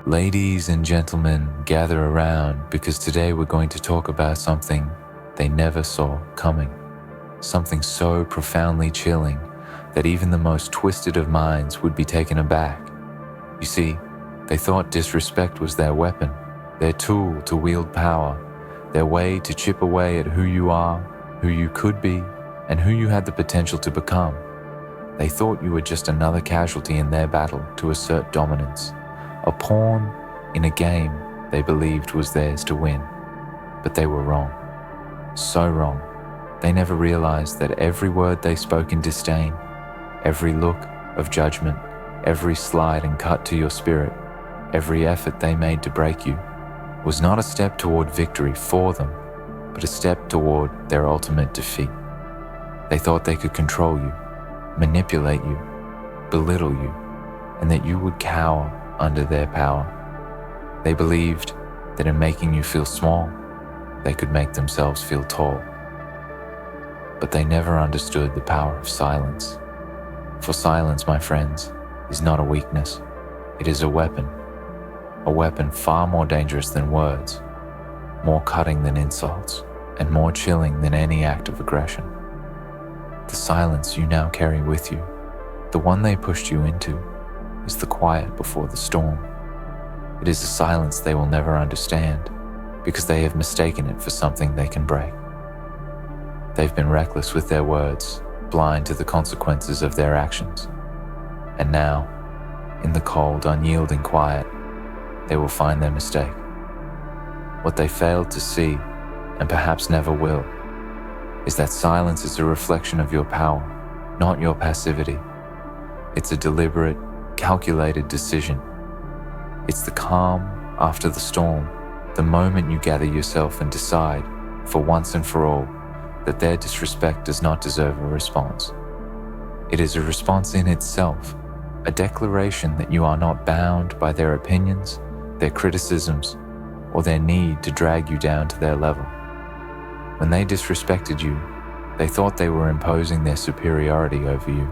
Ladies and gentlemen, gather around because today we're going to talk about something they never saw coming. Something so profoundly chilling that even the most twisted of minds would be taken aback. You see, they thought disrespect was their weapon, their tool to wield power, their way to chip away at who you are, who you could be, and who you had the potential to become. They thought you were just another casualty in their battle to assert dominance, a pawn in a game they believed was theirs to win. But they were wrong. So wrong. They never realized that every word they spoke in disdain, every look of judgment, every slide and cut to your spirit, every effort they made to break you, was not a step toward victory for them, but a step toward their ultimate defeat. They thought they could control you, manipulate you, belittle you, and that you would cower under their power. They believed that in making you feel small, they could make themselves feel tall. But they never understood the power of silence. For silence, my friends, is not a weakness. It is a weapon far more dangerous than words, more cutting than insults, and more chilling than any act of aggression. The silence you now carry with you, the one they pushed you into, is the quiet before the storm. It is a silence they will never understand because they have mistaken it for something they can break. They've been reckless with their words, blind to the consequences of their actions. And now, in the cold, unyielding quiet, they will find their mistake. What they failed to see, and perhaps never will, is that silence is a reflection of your power, not your passivity. It's a deliberate, calculated decision. It's the calm after the storm, the moment you gather yourself and decide, for once and for all, that their disrespect does not deserve a response. It is a response in itself, a declaration that you are not bound by their opinions, their criticisms, or their need to drag you down to their level. When they disrespected you, they thought they were imposing their superiority over you,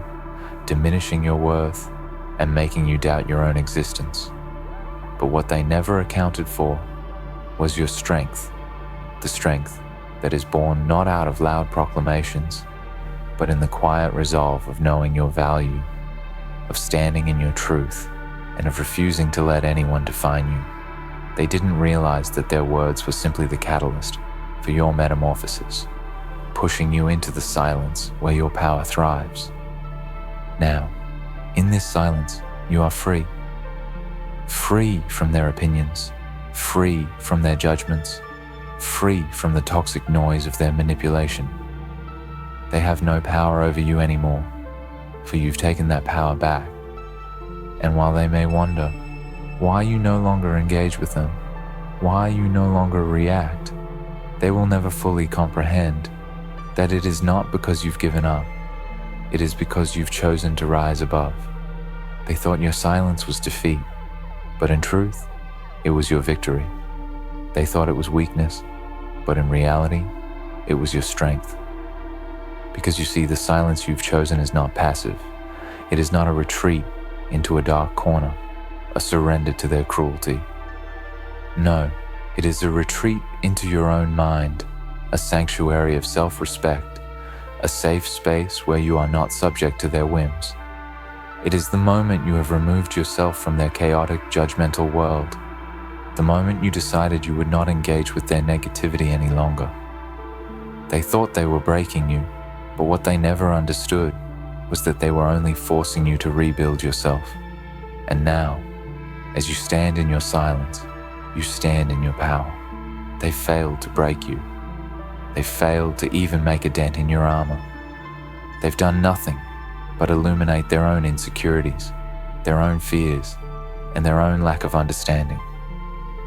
diminishing your worth, and making you doubt your own existence. But what they never accounted for was your strength, the strength that is born not out of loud proclamations, but in the quiet resolve of knowing your value, of standing in your truth, and of refusing to let anyone define you. They didn't realize that their words were simply the catalyst for your metamorphosis, pushing you into the silence where your power thrives. Now, in this silence, you are free. Free from their opinions, free from their judgments, free from the toxic noise of their manipulation. They have no power over you anymore, for you've taken that power back. And while they may wonder why you no longer engage with them, why you no longer react, they will never fully comprehend that it is not because you've given up. It is because you've chosen to rise above. They thought your silence was defeat, but in truth, it was your victory. They thought it was weakness, but in reality, it was your strength. Because you see, the silence you've chosen is not passive. It is not a retreat into a dark corner, a surrender to their cruelty. No, it is a retreat into your own mind, a sanctuary of self-respect, a safe space where you are not subject to their whims. It is the moment you have removed yourself from their chaotic, judgmental world, the moment you decided you would not engage with their negativity any longer. They thought they were breaking you, but what they never understood was that they were only forcing you to rebuild yourself. And now, as you stand in your silence, you stand in your power. They failed to break you. They failed to even make a dent in your armor. They've done nothing but illuminate their own insecurities, their own fears, and their own lack of understanding.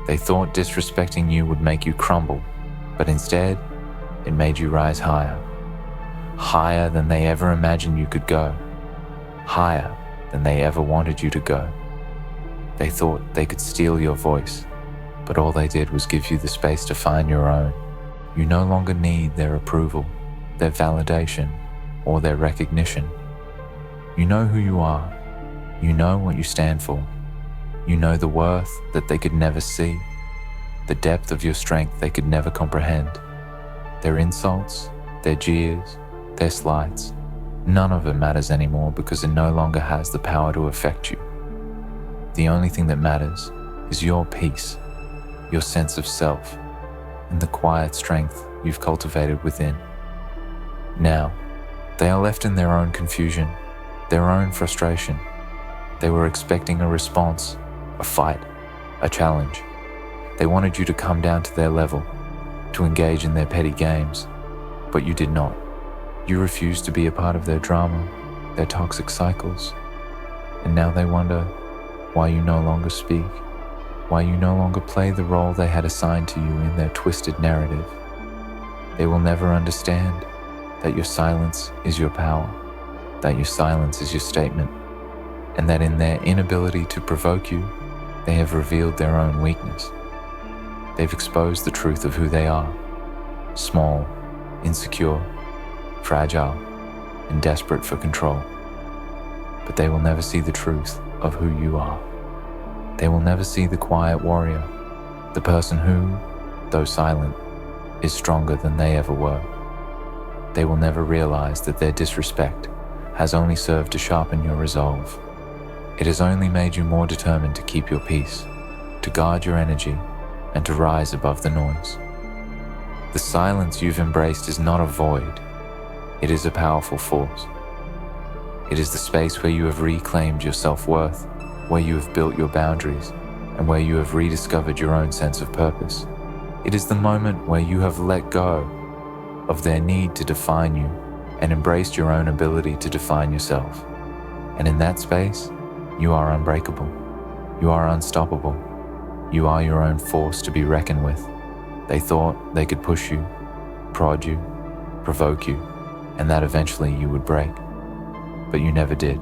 They thought disrespecting you would make you crumble, but instead, it made you rise higher. Higher than they ever imagined you could go. Higher than they ever wanted you to go. They thought they could steal your voice, but all they did was give you the space to find your own. You no longer need their approval, their validation, or their recognition. You know who you are. You know what you stand for. You know the worth that they could never see, the depth of your strength they could never comprehend. Their insults, their jeers, their slights, none of it matters anymore because it no longer has the power to affect you. The only thing that matters is your peace, your sense of self, and the quiet strength you've cultivated within. Now, they are left in their own confusion, their own frustration. They were expecting a response, a fight, a challenge. They wanted you to come down to their level, to engage in their petty games, but you did not. You refused to be a part of their drama, their toxic cycles, and now they wonder why you no longer speak, why you no longer play the role they had assigned to you in their twisted narrative. They will never understand that your silence is your power, that your silence is your statement, and that in their inability to provoke you, they have revealed their own weakness. They've exposed the truth of who they are: small, insecure, fragile, and desperate for control. But they will never see the truth of who you are. They will never see the quiet warrior, the person who, though silent, is stronger than they ever were. They will never realize that their disrespect has only served to sharpen your resolve. It has only made you more determined to keep your peace, to guard your energy, and to rise above the noise. The silence you've embraced is not a void. It is a powerful force. It is the space where you have reclaimed your self-worth, where you have built your boundaries, and where you have rediscovered your own sense of purpose. It is the moment where you have let go of their need to define you and embraced your own ability to define yourself. And in that space, you are unbreakable. You are unstoppable. You are your own force to be reckoned with. They thought they could push you, prod you, provoke you, and that eventually you would break. But you never did.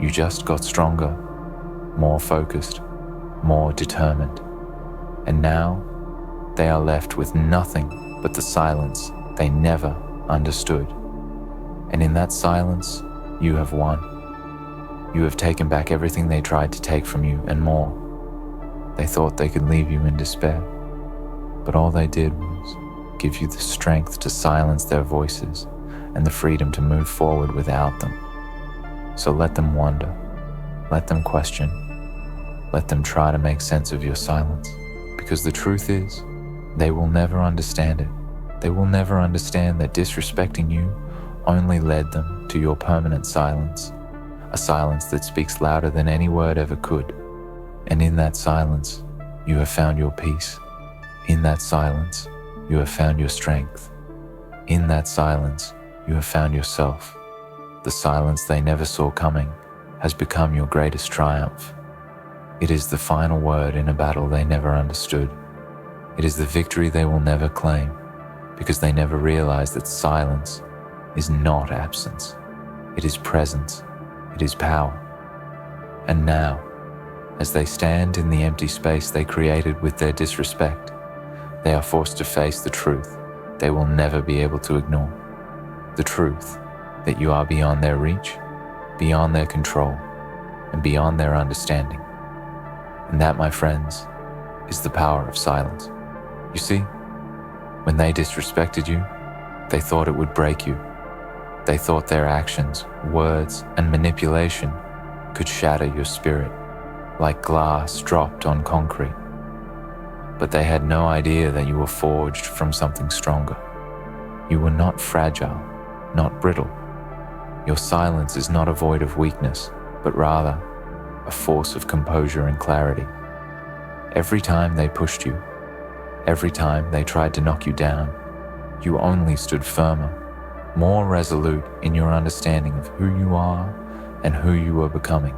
You just got stronger, more focused, more determined. And now, they are left with nothing but the silence they never understood. And in that silence, you have won. You have taken back everything they tried to take from you and more. They thought they could leave you in despair, but all they did was give you the strength to silence their voices and the freedom to move forward without them. So let them wonder, let them question, let them try to make sense of your silence, because the truth is, they will never understand it. They will never understand that disrespecting you only led them to your permanent silence, a silence that speaks louder than any word ever could. And in that silence, you have found your peace. In that silence, you have found your strength. In that silence, you have found yourself. The silence they never saw coming has become your greatest triumph. It is the final word in a battle they never understood. It is the victory they will never claim, because they never realized that silence is not absence. It is presence. It is power. And now, as they stand in the empty space they created with their disrespect, they are forced to face the truth they will never be able to ignore. The truth that you are beyond their reach, beyond their control, and beyond their understanding. And that, my friends, is the power of silence. You see, when they disrespected you, they thought it would break you. They thought their actions, words, and manipulation could shatter your spirit, like glass dropped on concrete. But they had no idea that you were forged from something stronger. You were not fragile, not brittle. Your silence is not a void of weakness, but rather a force of composure and clarity. Every time they pushed you, every time they tried to knock you down, you only stood firmer, more resolute in your understanding of who you are and who you were becoming.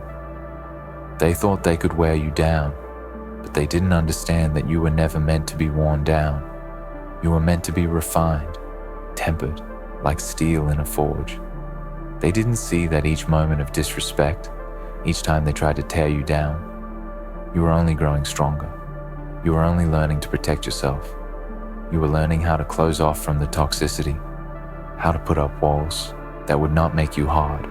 They thought they could wear you down, but they didn't understand that you were never meant to be worn down. You were meant to be refined, tempered, like steel in a forge. They didn't see that each moment of disrespect, each time they tried to tear you down, you were only growing stronger. You were only learning to protect yourself. You were learning how to close off from the toxicity, how to put up walls that would not make you hard,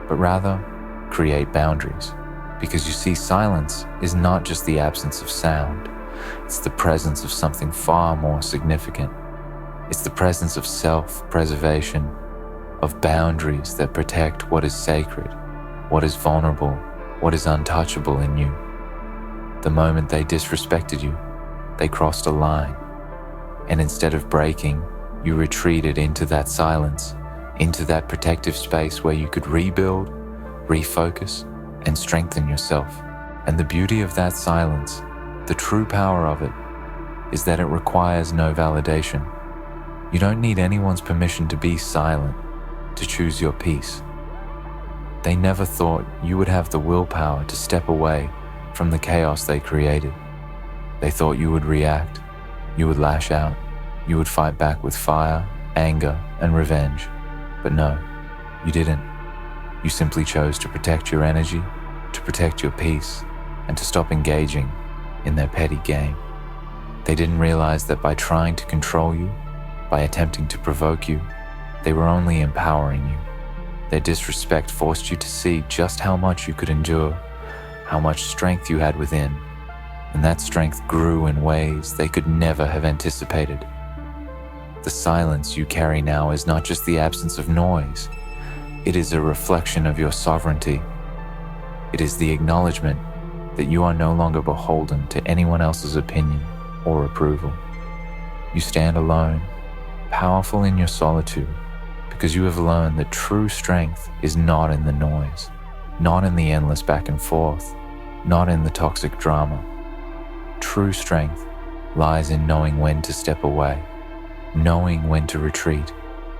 but rather create boundaries, Because you see, silence is not just the absence of sound. It's the presence of something far more significant. It's the presence of self-preservation, of boundaries that protect what is sacred, what is vulnerable, what is untouchable in you. The moment they disrespected you, they crossed a line. And instead of breaking, you retreated into that silence, into that protective space where you could rebuild, refocus, and strengthen yourself. And the beauty of that silence, the true power of it, is that it requires no validation. You don't need anyone's permission to be silent, to choose your peace. They never thought you would have the willpower to step away from the chaos they created. They thought you would react, you would lash out, you would fight back with fire, anger, and revenge. But no, you didn't. You simply chose to protect your energy, to protect your peace, and to stop engaging in their petty game. They didn't realize that by trying to control you, by attempting to provoke you, they were only empowering you. Their disrespect forced you to see just how much you could endure, how much strength you had within, and that strength grew in ways they could never have anticipated. The silence you carry now is not just the absence of noise. It is a reflection of your sovereignty. It is the acknowledgement that you are no longer beholden to anyone else's opinion or approval. You stand alone, powerful in your solitude, because you have learned that true strength is not in the noise, not in the endless back and forth, not in the toxic drama. True strength lies in knowing when to step away, knowing when to retreat,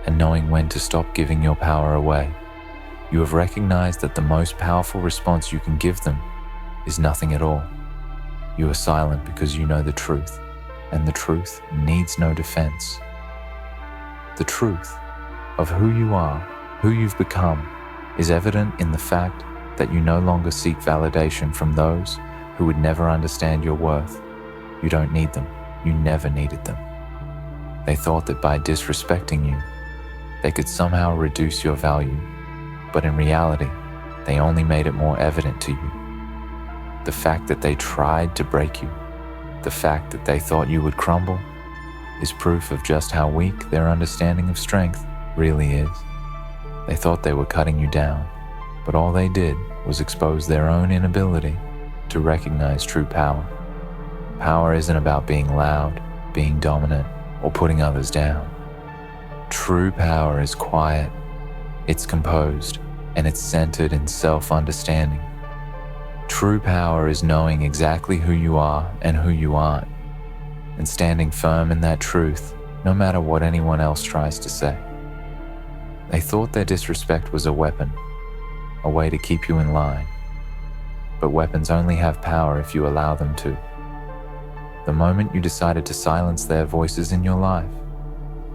and knowing when to stop giving your power away. You have recognized that the most powerful response you can give them is nothing at all. You are silent because you know the truth, and the truth needs no defense. The truth of who you are, who you've become, is evident in the fact that you no longer seek validation from those who would never understand your worth. You don't need them. You never needed them. They thought that by disrespecting you, they could somehow reduce your value, but in reality, they only made it more evident to you. The fact that they tried to break you, the fact that they thought you would crumble, is proof of just how weak their understanding of strength really is. They thought they were cutting you down, but all they did was expose their own inability to recognize true power. Power isn't about being loud, being dominant, or putting others down. True power is quiet, it's composed, and it's centered in self-understanding. True power is knowing exactly who you are and who you aren't, and standing firm in that truth, no matter what anyone else tries to say. They thought their disrespect was a weapon, a way to keep you in line. But weapons only have power if you allow them to. The moment you decided to silence their voices in your life,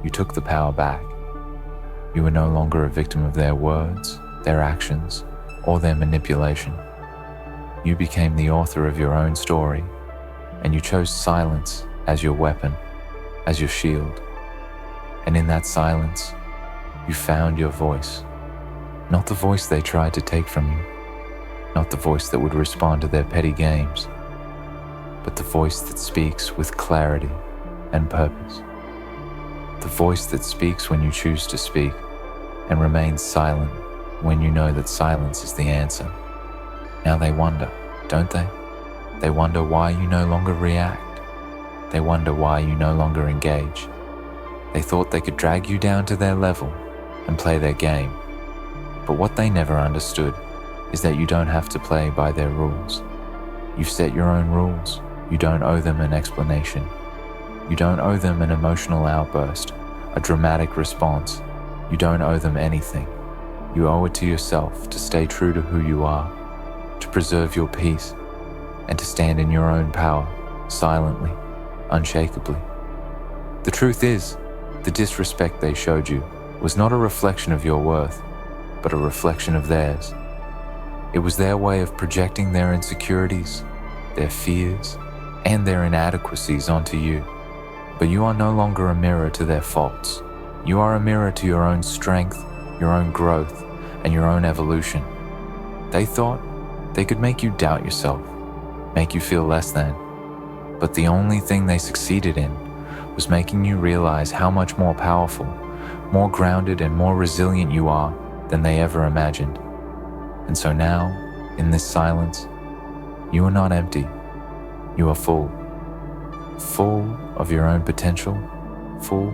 you took the power back. You were no longer a victim of their words, their actions, or their manipulation. You became the author of your own story, and you chose silence as your weapon, as your shield. And in that silence, you found your voice. Not the voice they tried to take from you, not the voice that would respond to their petty games, but the voice that speaks with clarity and purpose. The voice that speaks when you choose to speak and remains silent when you know that silence is the answer. Now they wonder, don't they? They wonder why you no longer react. They wonder why you no longer engage. They thought they could drag you down to their level and play their game. But what they never understood is that you don't have to play by their rules. You've set your own rules. You don't owe them an explanation. You don't owe them an emotional outburst, a dramatic response. You don't owe them anything. You owe it to yourself to stay true to who you are, to preserve your peace, and to stand in your own power, silently, unshakably. The truth is, the disrespect they showed you was not a reflection of your worth, but a reflection of theirs. It was their way of projecting their insecurities, their fears, and their inadequacies onto you. But you are no longer a mirror to their faults. You are a mirror to your own strength, your own growth, and your own evolution. They thought They could make you doubt yourself, make you feel less than, but the only thing they succeeded in was making you realize how much more powerful, more grounded and more resilient you are than they ever imagined. And so now, in this silence, you are not empty, you are full. Full of your own potential, full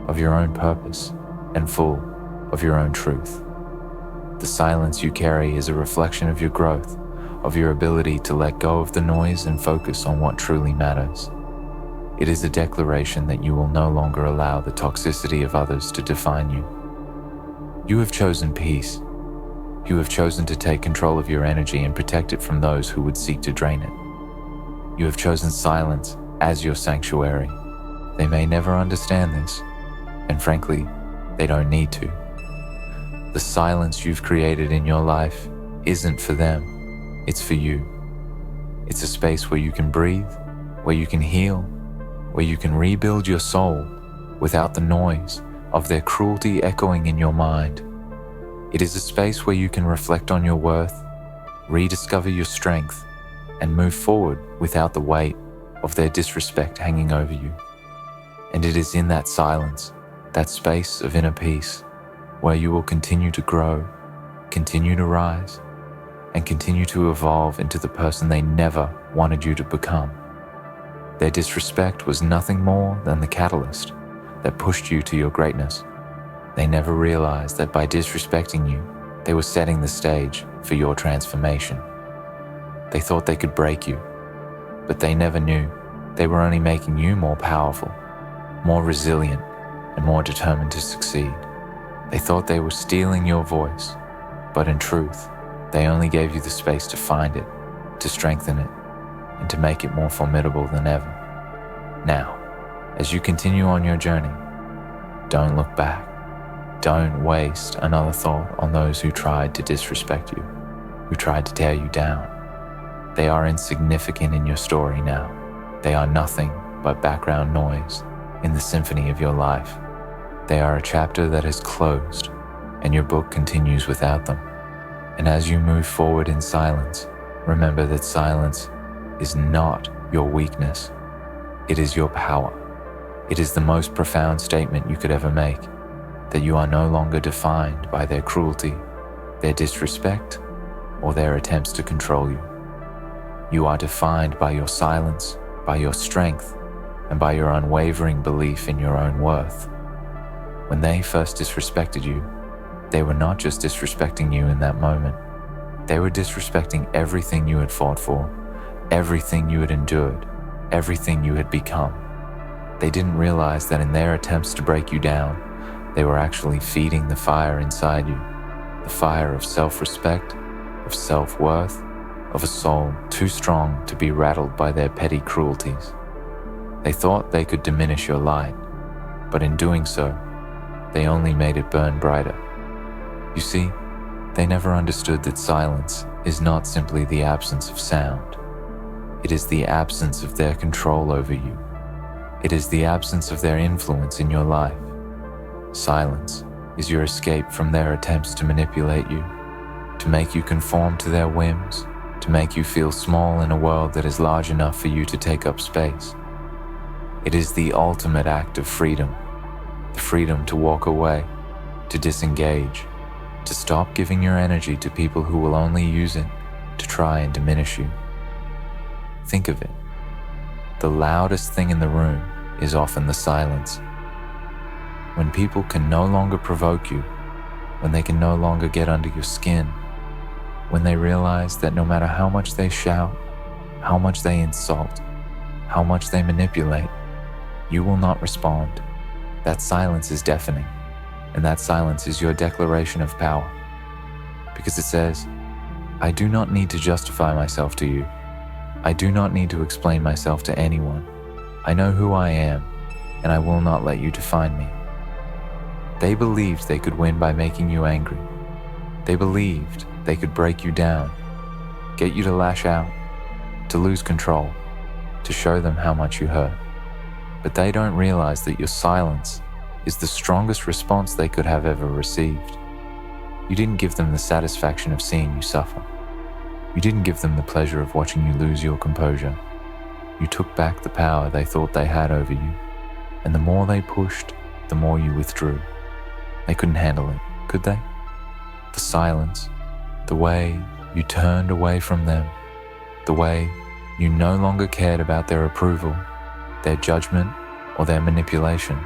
of your own purpose, and full of your own truth. The silence you carry is a reflection of your growth, of your ability to let go of the noise and focus on what truly matters. It is a declaration that you will no longer allow the toxicity of others to define you. You have chosen peace. You have chosen to take control of your energy and protect it from those who would seek to drain it. You have chosen silence as your sanctuary. They may never understand this, and frankly, they don't need to. The silence you've created in your life isn't for them, it's for you. It's a space where you can breathe, where you can heal, where you can rebuild your soul without the noise of their cruelty echoing in your mind. It is a space where you can reflect on your worth, rediscover your strength, and move forward without the weight of their disrespect hanging over you. And it is in that silence, that space of inner peace, where you will continue to grow, continue to rise, and continue to evolve into the person they never wanted you to become. Their disrespect was nothing more than the catalyst that pushed you to your greatness. They never realized that by disrespecting you, they were setting the stage for your transformation. They thought they could break you, but they never knew they were only making you more powerful, more resilient, and more determined to succeed. They thought they were stealing your voice, but in truth, they only gave you the space to find it, to strengthen it, and to make it more formidable than ever. Now, as you continue on your journey, don't look back. Don't waste another thought on those who tried to disrespect you, who tried to tear you down. They are insignificant in your story now. They are nothing but background noise in the symphony of your life. They are a chapter that is closed, and your book continues without them. And as you move forward in silence, remember that silence is not your weakness. It is your power. It is the most profound statement you could ever make, that you are no longer defined by their cruelty, their disrespect, or their attempts to control you. You are defined by your silence, by your strength, and by your unwavering belief in your own worth. When they first disrespected you, they were not just disrespecting you in that moment. They were disrespecting everything you had fought for, everything you had endured, everything you had become. They didn't realize that in their attempts to break you down, they were actually feeding the fire inside you, the fire of self-respect, of self-worth, of a soul too strong to be rattled by their petty cruelties. They thought they could diminish your light, but in doing so, they only made it burn brighter. You see, they never understood that silence is not simply the absence of sound. It is the absence of their control over you. It is the absence of their influence in your life. Silence is your escape from their attempts to manipulate you, to make you conform to their whims, to make you feel small in a world that is large enough for you to take up space. It is the ultimate act of freedom, the freedom to walk away, to disengage, to stop giving your energy to people who will only use it to try and diminish you. Think of it. The loudest thing in the room is often the silence. When people can no longer provoke you, when they can no longer get under your skin, when they realize that no matter how much they shout, how much they insult, how much they manipulate, you will not respond. That silence is deafening, and that silence is your declaration of power. Because it says, I do not need to justify myself to you. I do not need to explain myself to anyone. I know who I am, and I will not let you define me. They believed they could win by making you angry. They believed they could break you down, get you to lash out, to lose control, to show them how much you hurt. But they don't realize that your silence is the strongest response they could have ever received. You didn't give them the satisfaction of seeing you suffer. You didn't give them the pleasure of watching you lose your composure. You took back the power they thought they had over you, and the more they pushed, the more you withdrew. They couldn't handle it, could they? The silence, the way you turned away from them, the way you no longer cared about their approval, their judgment, or their manipulation.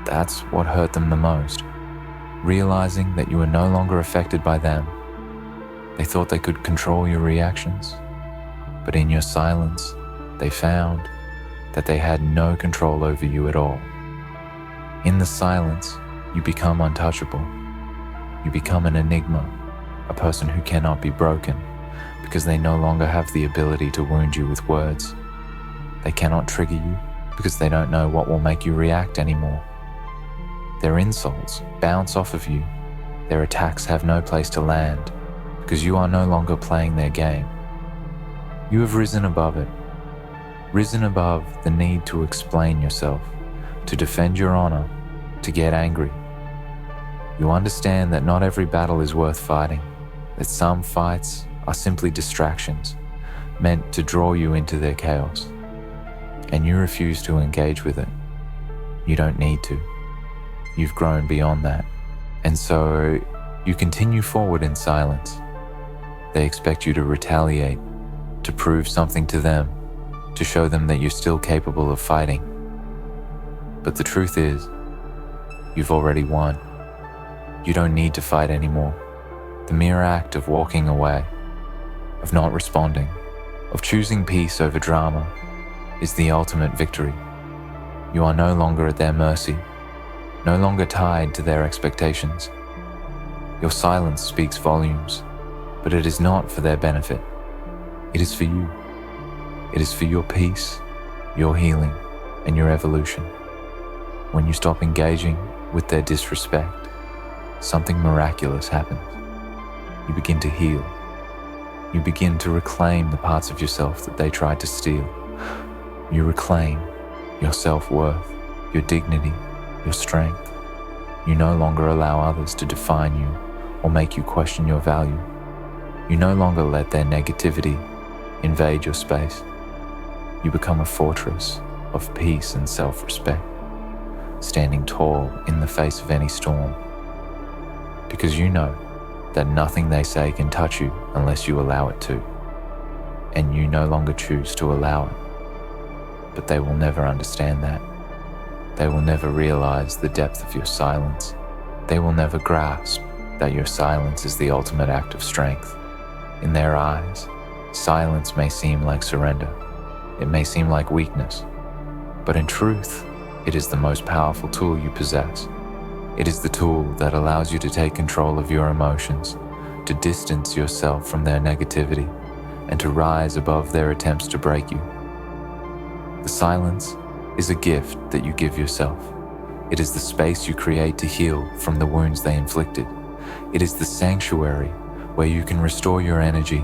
That's what hurt them the most. Realizing that you were no longer affected by them. They thought they could control your reactions, but in your silence, they found that they had no control over you at all. In the silence, you become untouchable. You become an enigma, a person who cannot be broken, because they no longer have the ability to wound you with words. They cannot trigger you because they don't know what will make you react anymore. Their insults bounce off of you. Their attacks have no place to land because you are no longer playing their game. You have risen above it, risen above the need to explain yourself, to defend your honor, to get angry. You understand that not every battle is worth fighting, that some fights are simply distractions meant to draw you into their chaos, and you refuse to engage with it. You don't need to. You've grown beyond that, and so you continue forward in silence. They expect you to retaliate, to prove something to them, to show them that you're still capable of fighting. But the truth is, you've already won. You don't need to fight anymore. The mere act of walking away, of not responding, of choosing peace over drama, is the ultimate victory. You are no longer at their mercy, no longer tied to their expectations. Your silence speaks volumes, but it is not for their benefit. It is for you. It is for your peace, your healing, and your evolution. When you stop engaging with their disrespect, something miraculous happens. You begin to heal. You begin to reclaim the parts of yourself that they tried to steal. You reclaim your self-worth, your dignity, your strength. You no longer allow others to define you or make you question your value. You no longer let their negativity invade your space. You become a fortress of peace and self-respect, standing tall in the face of any storm. Because you know that nothing they say can touch you unless you allow it to, and you no longer choose to allow it. But they will never understand that. They will never realize the depth of your silence. They will never grasp that your silence is the ultimate act of strength. In their eyes, silence may seem like surrender. It may seem like weakness. But in truth, it is the most powerful tool you possess. It is the tool that allows you to take control of your emotions, to distance yourself from their negativity, and to rise above their attempts to break you. The silence is a gift that you give yourself. It is the space you create to heal from the wounds they inflicted. It is the sanctuary where you can restore your energy,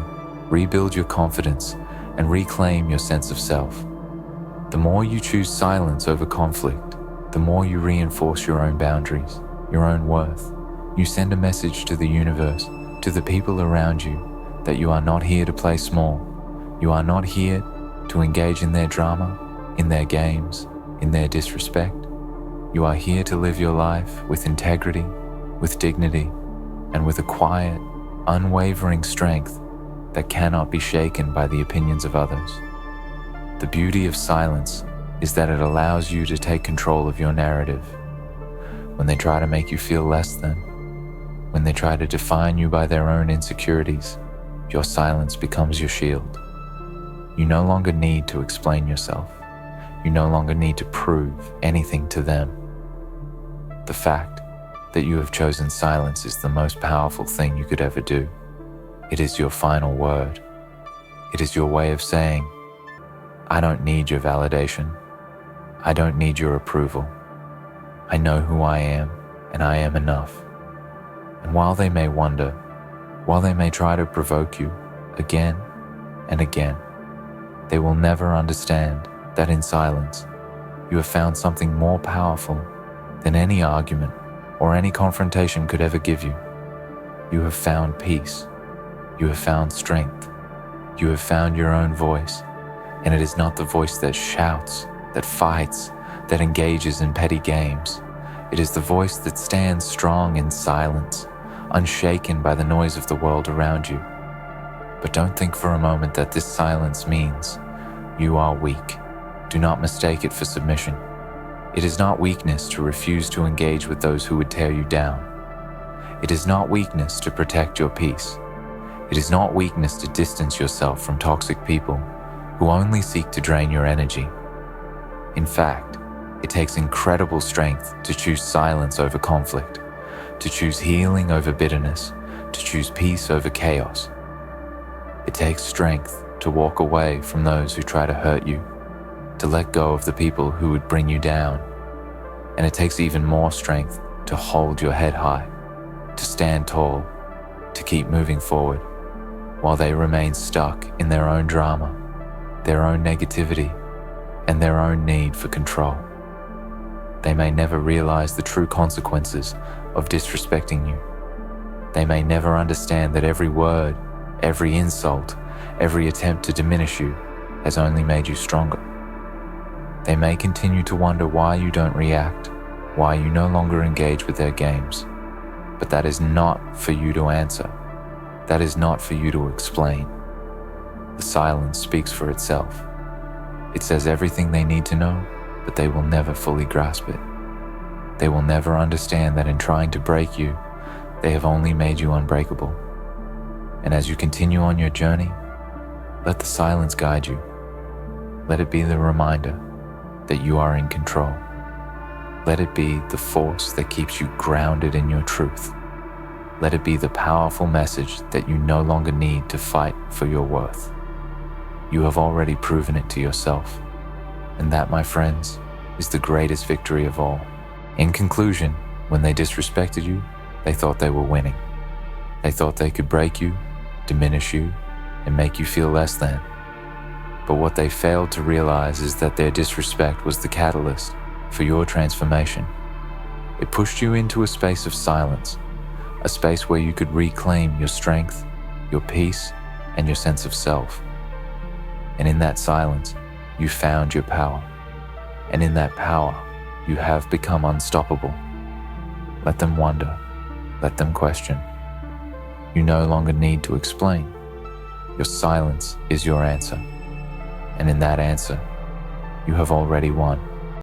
rebuild your confidence, and reclaim your sense of self. The more you choose silence over conflict, the more you reinforce your own boundaries, your own worth. You send a message to the universe, to the people around you, that you are not here to play small. You are not here to engage in their drama, in their games, in their disrespect. You are here to live your life with integrity, with dignity, and with a quiet, unwavering strength that cannot be shaken by the opinions of others. The beauty of silence is that it allows you to take control of your narrative. When they try to make you feel less than, when they try to define you by their own insecurities, your silence becomes your shield. You no longer need to explain yourself. You no longer need to prove anything to them. The fact that you have chosen silence is the most powerful thing you could ever do. It is your final word. It is your way of saying, I don't need your validation. I don't need your approval. I know who I am, and I am enough. And while they may wonder, while they may try to provoke you again and again, they will never understand that in silence, you have found something more powerful than any argument or any confrontation could ever give you. You have found peace. You have found strength. You have found your own voice, and it is not the voice that shouts, that fights, that engages in petty games. It is the voice that stands strong in silence, unshaken by the noise of the world around you. But don't think for a moment that this silence means you are weak. Do not mistake it for submission. It is not weakness to refuse to engage with those who would tear you down. It is not weakness to protect your peace. It is not weakness to distance yourself from toxic people who only seek to drain your energy. In fact, it takes incredible strength to choose silence over conflict, to choose healing over bitterness, to choose peace over chaos. It takes strength to walk away from those who try to hurt you, to let go of the people who would bring you down. And it takes even more strength to hold your head high, to stand tall, to keep moving forward, while they remain stuck in their own drama, their own negativity, and their own need for control. They may never realize the true consequences of disrespecting you. They may never understand that every word, every insult, every attempt to diminish you has only made you stronger. They may continue to wonder why you don't react, why you no longer engage with their games. But that is not for you to answer. That is not for you to explain. The silence speaks for itself. It says everything they need to know, but they will never fully grasp it. They will never understand that in trying to break you, they have only made you unbreakable. And as you continue on your journey, let the silence guide you. Let it be the reminder that you are in control. Let it be the force that keeps you grounded in your truth. Let it be the powerful message that you no longer need to fight for your worth. You have already proven it to yourself. And that, my friends, is the greatest victory of all. In conclusion, when they disrespected you, they thought they were winning. They thought they could break you, diminish you, and make you feel less than. But what they failed to realize is that their disrespect was the catalyst for your transformation. It pushed you into a space of silence, a space where you could reclaim your strength, your peace, and your sense of self. And in that silence, you found your power. And in that power, you have become unstoppable. Let them wonder. Let them question. You no longer need to explain. Your silence is your answer. And in that answer, you have already won.